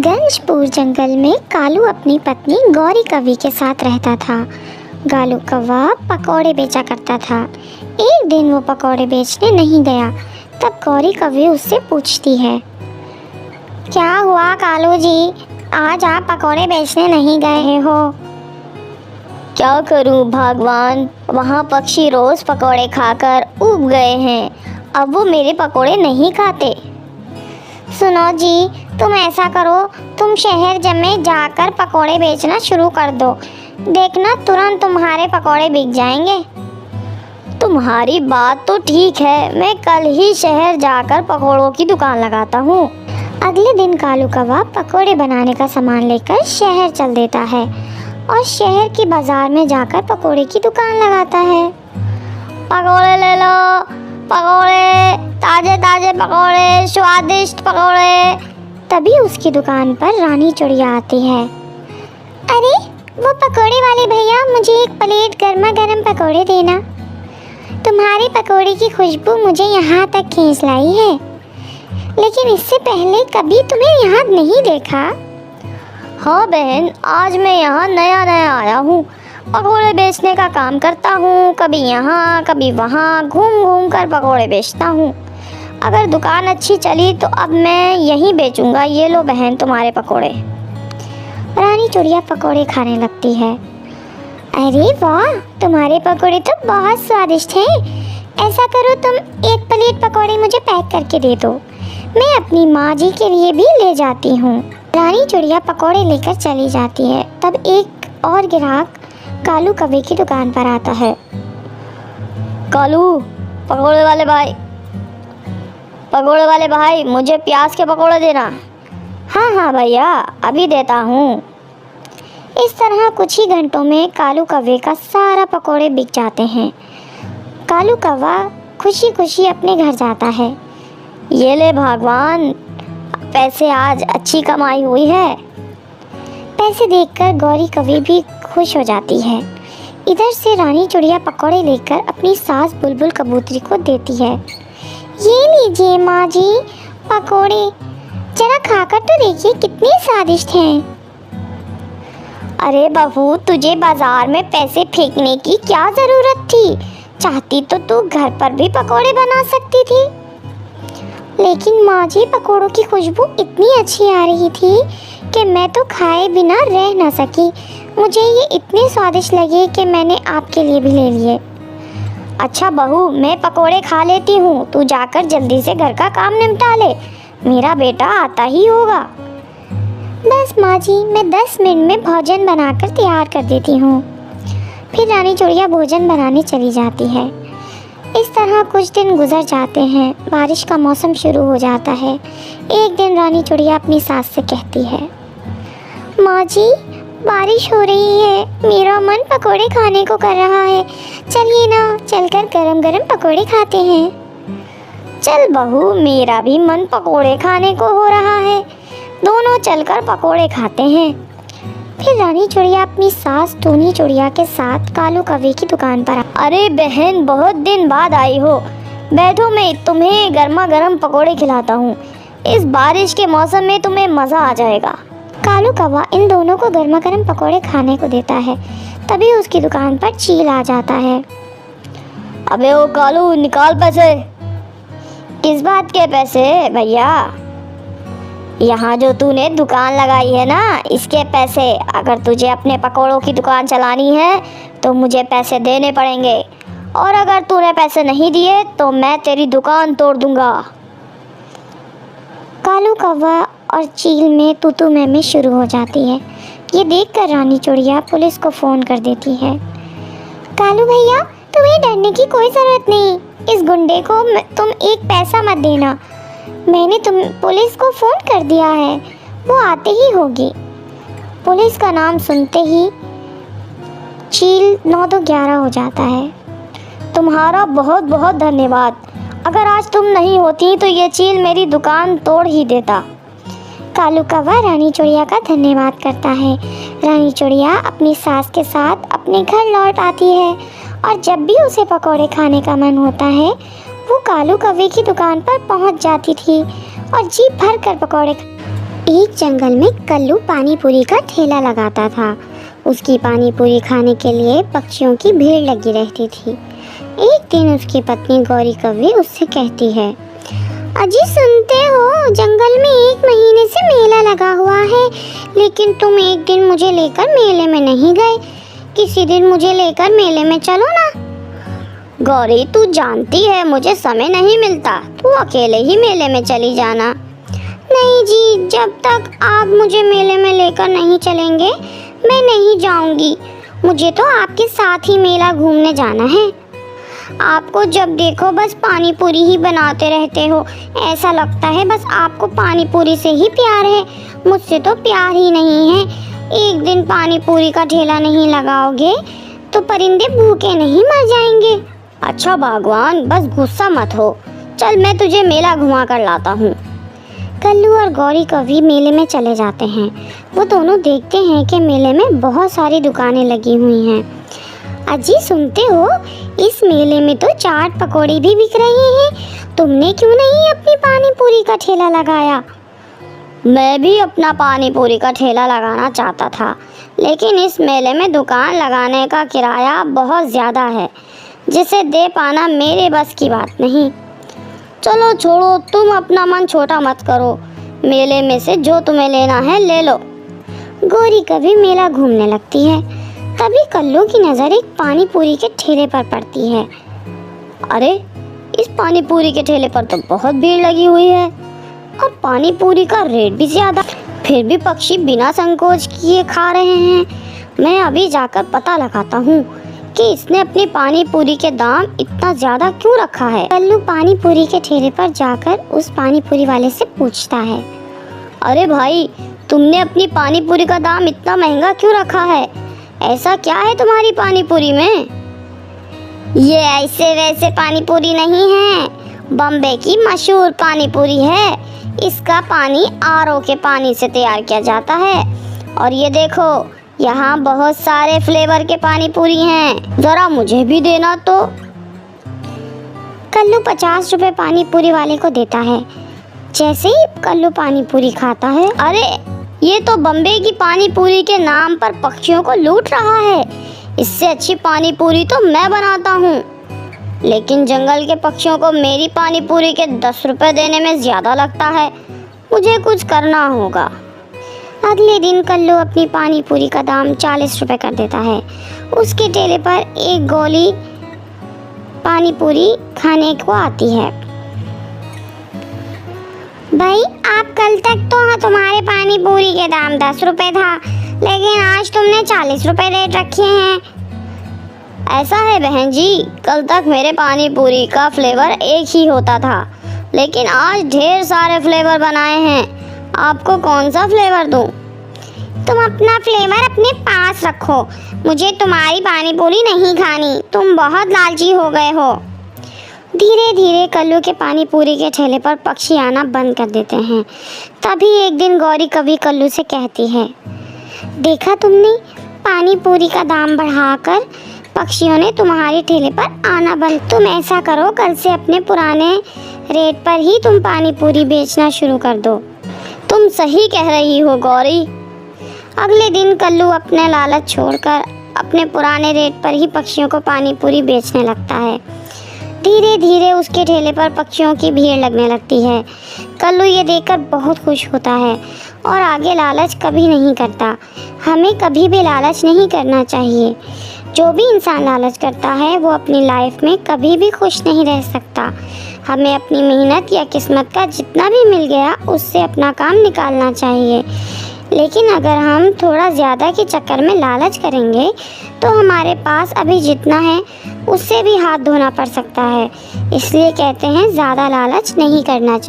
गंजपुर जंगल में कालू अपनी पत्नी गौरी कौवी के साथ रहता था। कालू कौवा पकौड़े बेचा करता था। एक दिन वो पकौड़े बेचने नहीं गया, तब गौरी कौवी उससे पूछती है, क्या हुआ कालू जी, आज आप पकौड़े बेचने नहीं गए हो? क्या करूं भगवान, वहाँ पक्षी रोज पकौड़े खाकर उब गए हैं, अब वो मेरे पकौड़े नहीं खाते। सुनो जी, तुम ऐसा करो, तुम शहर में जाकर पकौड़े बेचना शुरू कर दो, देखना तुरंत तुम्हारे पकौड़े बिक जाएंगे। तुम्हारी बात तो ठीक है, मैं कल ही शहर जाकर पकौड़ों की दुकान लगाता हूँ। अगले दिन कालू कौवा पकौड़े बनाने का सामान लेकर शहर चल देता है और शहर के बाजार में जाकर पकौड़े की दुकान लगाता है। पकौड़े ले लो, पकौड़े, ताजे ताजे पकौड़े, स्वादिष्ट पकौड़े। तभी उसकी दुकान पर रानी चिड़िया आती है। अरे वो पकौड़े वाले भैया, मुझे एक प्लेट गर्मा गर्म पकौड़े देना, तुम्हारे पकौड़े की खुशबू मुझे यहाँ तक खींच लाई है, लेकिन इससे पहले कभी तुम्हें यहाँ नहीं देखा। हाँ बहन, आज मैं यहाँ नया नया आया हूँ, पकौड़े बेचने का काम करता हूँ, कभी यहाँ कभी वहाँ घूम घूम कर पकौड़े बेचता हूँ। अगर दुकान अच्छी चली तो अब मैं यहीं बेचूंगा, ये लो बहन तुम्हारे पकौड़े। रानी चिड़िया पकौड़े खाने लगती है। अरे वाह, तुम्हारे पकौड़े तो बहुत स्वादिष्ट हैं। ऐसा करो, तुम एक प्लेट पकौड़े मुझे पैक करके दे दो, मैं अपनी माँ जी के लिए भी ले जाती हूँ। रानी चिड़िया पकौड़े लेकर चली जाती है। तब एक और ग्राहक कालू कौवे की दुकान पर आता है। कालू, पकौड़े वाले भाई, मुझे प्याज के पकौड़े देना। हाँ हाँ भैया, अभी देता हूँ। इस तरह कुछ ही घंटों में कालू कौवे का सारा पकौड़े बिक जाते हैं। कालू कौवा खुशी खुशी अपने घर जाता है। ये ले भगवान, पैसे आज अच्छी कमाई हुई है। पैसे देखकर गौरी कौवी भी खुश हो जाती है। इधर से रानी चिड़िया पकौड़े लेकर अपनी सास बुलबुल कबूतरी को देती है। ये लीजिए माँ जी पकौड़े, जरा खाकर तो देखिए कितने स्वादिष्ट हैं। अरे बहू, तुझे बाजार में पैसे फेंकने की क्या ज़रूरत थी? चाहती तो तू घर पर भी पकौड़े बना सकती थी। लेकिन माँ जी, पकौड़ों की खुशबू इतनी अच्छी आ रही थी कि मैं तो खाए बिना रह ना सकी। मुझे ये इतने स्वादिष्ट लगे कि मैंने आपके लिए भी ले लिए। अच्छा बहू, मैं पकौड़े खा लेती हूँ, तू जाकर जल्दी से घर का काम निपटा ले, मेरा बेटा आता ही होगा। बस माँ जी, मैं 10 मिनट में भोजन बनाकर तैयार कर देती हूँ। फिर रानी चिड़िया भोजन बनाने चली जाती है। इस तरह कुछ दिन गुजर जाते हैं। बारिश का मौसम शुरू हो जाता है। एक दिन रानी चिड़िया अपनी सास से कहती है, माँ जी, बारिश हो रही है, मेरा मन पकोड़े खाने को कर रहा है, चलिए ना चलकर गरम गरम पकोड़े खाते हैं। चल बहू, मेरा भी मन पकोड़े खाने को हो रहा है, दोनों चलकर पकोड़े खाते हैं। फिर रानी चिड़िया अपनी सास टूनी चिड़िया के साथ कालू कौवे की दुकान पर अरे बहन, बहुत दिन बाद आई हो, बैठो, मैं तुम्हें गर्मा गर्म पकोड़े खिलाता हूँ, इस बारिश के मौसम में तुम्हें मज़ा आ जाएगा। कालू कौवा इन दोनों को गर्मा गर्म पकोड़े खाने को देता है। तभी उसकी दुकान पर चील आ जाता है। अबे ओ कालू, निकाल पैसे। किस बात के पैसे भैया? यहाँ जो तूने दुकान लगाई है ना, इसके पैसे। अगर तुझे अपने पकौड़ों की दुकान चलानी है तो मुझे पैसे देने पड़ेंगे, और अगर तूने पैसे नहीं दिए तो मैं तेरी दुकान तोड़ दूंगा। कालू कौवा और चील में तू मैं शुरू हो जाती है। ये देखकर रानी चिड़िया पुलिस को फ़ोन कर देती है। कालू भैया, तुम्हें डरने की कोई ज़रूरत नहीं, इस गुंडे को तुम एक पैसा मत देना, मैंने पुलिस को फ़ोन कर दिया है, वो आते ही होगी। पुलिस का नाम सुनते ही चील 9-11 हो जाता है। तुम्हारा बहुत बहुत धन्यवाद, अगर आज तुम नहीं होती तो ये चील मेरी दुकान तोड़ ही देता। कालू कौवा रानी चिड़िया का धन्यवाद करता है। रानी चिड़िया अपनी सास के साथ अपने घर लौट आती है, और जब भी उसे पकौड़े खाने का मन होता है वो कालू कौवे की दुकान पर पहुंच जाती थी और जी भर कर पकौड़े। एक जंगल में कल्लू पानी पूरी का ठेला लगाता था। उसकी पानी पूरी खाने के लिए पक्षियों की भीड़ लगी रहती थी। एक दिन उसकी पत्नी गौरी कौवी उससे कहती है, अजी सुनते हो, जंगल में 1 महीने से मेला लगा हुआ है, लेकिन तुम एक दिन मुझे लेकर मेले में नहीं गए। किसी दिन मुझे लेकर मेले में चलो ना। गौरी, तू जानती है मुझे समय नहीं मिलता, तू अकेले ही मेले में चली जाना। नहीं जी, जब तक आप मुझे मेले में लेकर नहीं चलेंगे मैं नहीं जाऊंगी। मुझे तो आपके साथ ही मेला घूमने जाना है। आपको जब देखो बस पानी पूरी ही बनाते रहते हो। ऐसा लगता है बस आपको पानी पूरी से ही प्यार है, मुझसे तो प्यार ही नहीं है। एक दिन पानी पूरी का ठेला नहीं लगाओगे तो परिंदे भूखे नहीं मर जाएंगे। अच्छा भगवान, बस गुस्सा मत हो, चल मैं तुझे मेला घुमा कर लाता हूँ। कल्लू और गौरी कौवी मेले में चले जाते हैं। वो दोनों देखते हैं कि मेले में बहुत सारी दुकानें लगी हुई हैं। अजी सुनते हो, इस मेले में तो चाट पकौड़ी भी बिक रहे हैं। तुमने क्यों नहीं अपनी पानी पूरी का ठेला लगाया? मैं भी अपना पानी पूरी का ठेला लगाना चाहता था, लेकिन इस मेले में दुकान लगाने का किराया बहुत ज़्यादा है, जिसे दे पाना मेरे बस की बात नहीं। चलो छोड़ो, तुम अपना मन छोटा मत करो, मेले में से जो तुम्हें लेना है ले लो। गौरी कभी मेला घूमने लगती है। तभी कल्लू की नज़र एक पानी पूरी के ठेले पर पड़ती है। अरे, इस पानी पूरी के ठेले पर तो बहुत भीड़ लगी हुई है और पानी पूरी का रेट भी ज़्यादा, फिर भी पक्षी बिना संकोच किए खा रहे हैं। मैं अभी जाकर पता लगाता हूँ कि इसने अपनी पानी पूरी के दाम इतना ज़्यादा क्यों रखा है। कल्लू पानी पूरी के ठेले पर जाकर उस पानी पूरी वाले से पूछता है, अरे भाई, तुमने अपनी पानी पूरी का दाम इतना महंगा क्यों रखा है? ऐसा क्या है तुम्हारी पानी पूरी में? ये ऐसे वैसे पानी पूरी नहीं है, बॉम्बे की मशहूर पानी पूरी है। इसका पानी आरओ के पानी से तैयार किया जाता है। और ये देखो, यहाँ बहुत सारे फ्लेवर के पानी पूरी हैं, ज़रा मुझे भी देना तो। कल्लू 50 रुपए पानी पूरी वाले को देता है। जैसे ही कल्लू पानी पूरी खाता है, अरे ये तो बम्बे की पानी पूरी के नाम पर पक्षियों को लूट रहा है। इससे अच्छी पानी पूरी तो मैं बनाता हूँ, लेकिन जंगल के पक्षियों को मेरी पानी पूरी के 10 रुपए देने में ज़्यादा लगता है। मुझे कुछ करना होगा। अगले दिन कल्लू अपनी पानी पूरी का दाम 40 रुपए कर देता है। उसके ठेले पर एक गोली पानी पूरी खाने को आती है। भाई, आप कल तक तो तुम्हारे पानी पूरी के दाम 10 रुपए था, लेकिन आज तुमने 40 रुपए रेट रखे हैं। ऐसा है बहन जी, कल तक मेरे पानी पूरी का फ्लेवर एक ही होता था, लेकिन आज ढेर सारे फ्लेवर बनाए हैं। आपको कौन सा फ्लेवर दूं? तुम अपना फ्लेवर अपने पास रखो, मुझे तुम्हारी पानी पूरी नहीं खानी। तुम बहुत लालची हो गए हो। धीरे धीरे कल्लू के पानी पूरी के ठेले पर पक्षी आना बंद कर देते हैं। तभी एक दिन गौरी कभी कल्लू से कहती है, देखा तुमने, पानी पूरी का दाम बढ़ाकर पक्षियों ने तुम्हारे ठेले पर आना बंद। तुम ऐसा करो, कल से अपने पुराने रेट पर ही तुम पानी पूरी बेचना शुरू कर दो। तुम सही कह रही हो गौरी। अगले दिन कल्लू अपने लालच छोड़कर अपने पुराने रेट पर ही पक्षियों को पानी पूरी बेचने लगता है। धीरे धीरे उसके ठेले पर पक्षियों की भीड़ लगने लगती है। कल्लू ये देखकर बहुत खुश होता है और आगे लालच कभी नहीं करता। हमें कभी भी लालच नहीं करना चाहिए। जो भी इंसान लालच करता है वो अपनी लाइफ में कभी भी खुश नहीं रह सकता। हमें अपनी मेहनत या किस्मत का जितना भी मिल गया उससे अपना काम निकालना चाहिए। लेकिन अगर हम थोड़ा ज़्यादा के चक्कर में लालच करेंगे तो हमारे पास अभी जितना है उससे भी हाथ धोना पड़ सकता है। इसलिए कहते हैं ज़्यादा लालच नहीं करना चाहिए।